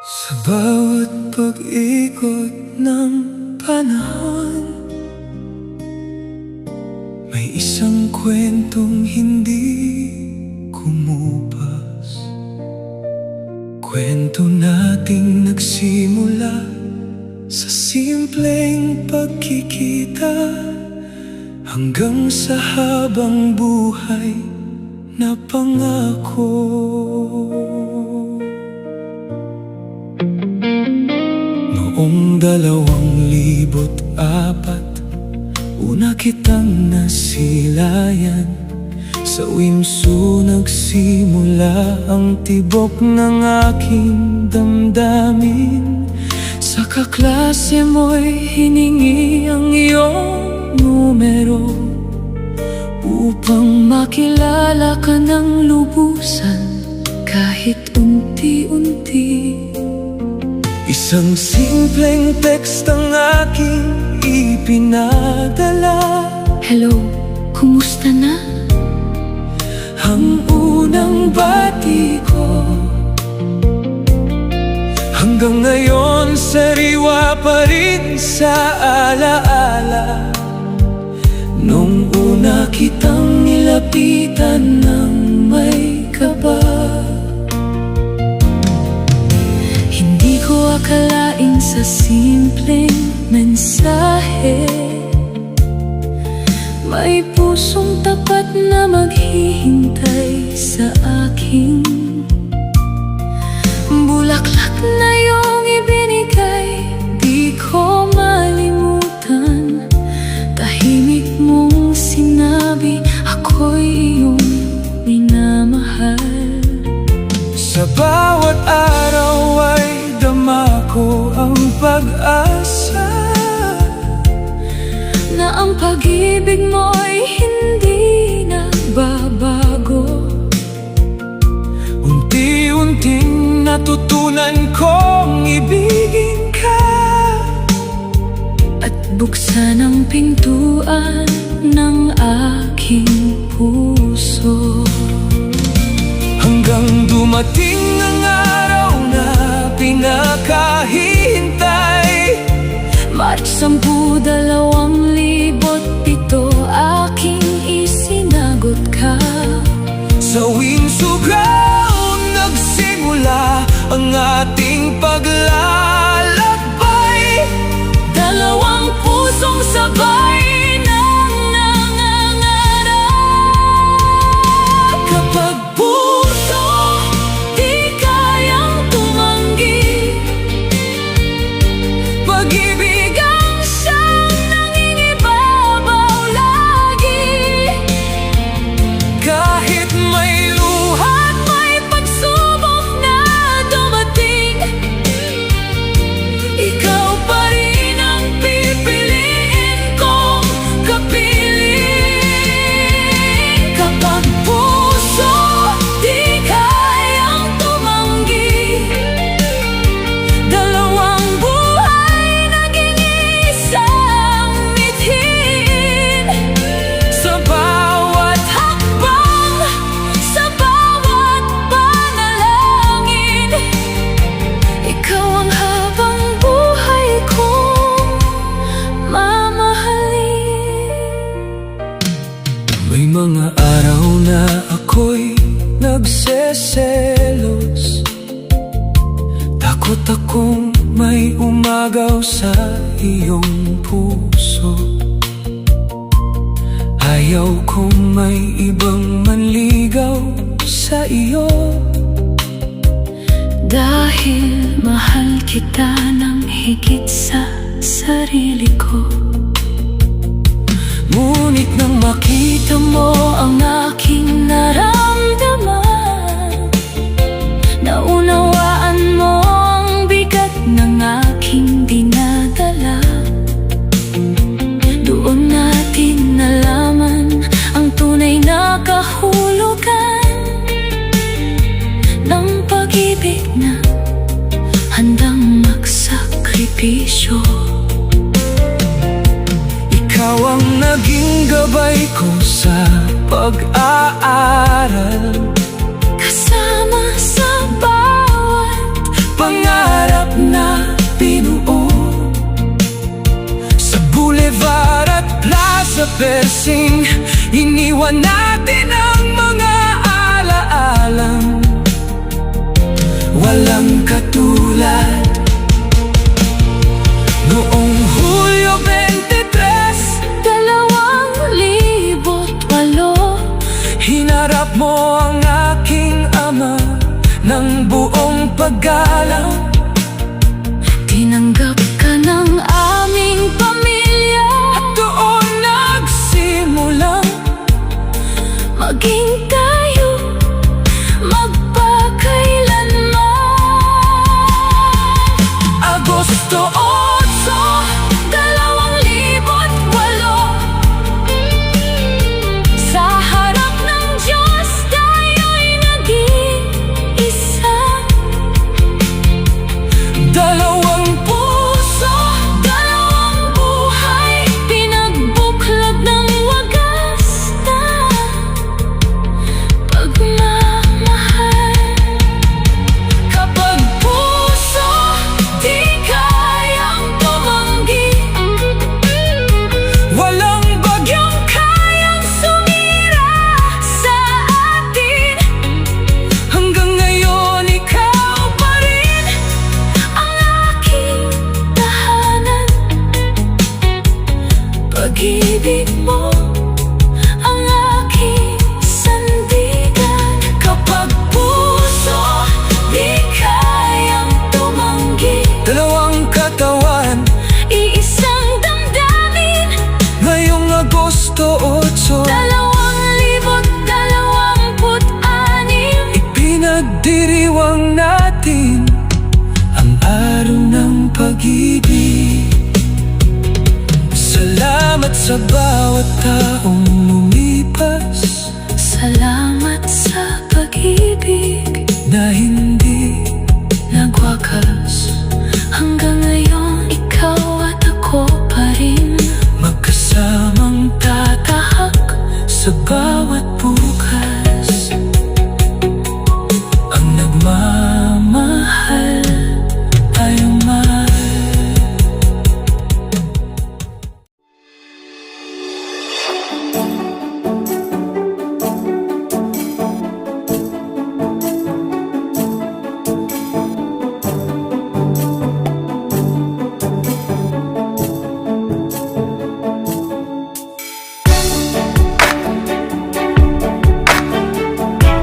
Sa bawat pag-ikot ng panahon, may isang kwentong hindi kumupas. Kwento nating nagsimula sa simpleng pagkikita, hanggang sa habang buhay na pangako. Noong 2004, una kitang nasilayan. Sa wimsu nagsimula ang tibok ng aking damdamin. Sa kaklase mo'y hiningi ang iyong numero, upang makilala ka ng lubusan kahit unti-unti. Isang simpleng text ang aking ipinadala. Hello, kumusta na? Ang unang bati ko, hanggang ngayon sariwa pa rin sa alaala. Nung una kitang nilapitan ng may kaba, hindi ko akalain sa simpleng mensahe may pusong tapat na maghihintay sa aking bulaklak na iyong ibinigay. Di ko malimutan, tahimik mong sinabi, ako'y iyong minamahal. Sa bawat araw ay dama ko ang pag-asa na ang pag-ibig mo'y hindi nagbabago. Unti-unting natutunan kong ibigin ka, at buksan ang pintuan ng aking puso. Hanggang dumating ang araw na pinakahihintay, March 10, 2007, aking isinagot ka. Sa Windsor Ground nagsimula ang ating paglalakbay. Dalawang pusong sabay nang nangangarap. Kapag puso di kayang tumanggi, pag-ibig ang siyang nangingibabaw lagi. Kahit may luha at may pagsubok na dumating, ikaw pa rin ang pipiliin kong kapiling. Kapag puso di kayang tumanggi, dalawang buhay naging isang mithiin. Sa bawat hakbang, sa bawat panalangin, ikaw ang habang buhay kong mamahalin. May mga araw na ako'y nagseselos, takot akong may umagaw sa iyong puso. Ayaw kong may ibang manligaw sa iyo, Dahil mahal kita ng higit sa sarili ko. ngunit nang makita mo ang aking naramdaman, Naunawaan mo ang bigat ng aking dinadala. Doon natin nalaman ang tunay na kahulugan ng pag-ibig na handang magsakripisyo. ikaw ang naging gabay ko sa pag-aaral, Kasama sa bawat pangarap persing iniwan natin ang mga alaalang walang katulad. Noong Hulyo 23, 2008, hinarap mo ang aking ama ng buong paggalang. tinanggap ka ng aming pamilya At doon nagsimulang maging tayo magpakailanman. Agosto 8, 2008, sa harap ng Diyos tayo'y naging isa. dalawang puso, Dalawang buhay, pinagbuklod ng wagas na pagmamahal. kapag puso di kayang tumanggi, walang bagyong Kayang sumira sa atin. hanggang ngayon ikaw pa rin. Ang aking tahanan, pag-ibig mo ang aking sandigan. Kapag puso Di kayang tumanggi, dalawang katawan, iisang damdamin. ngayong Agosto 8, 2026, ipinagdiriwang natin ang araw ng pag-ibig. Salamat sa bawat taong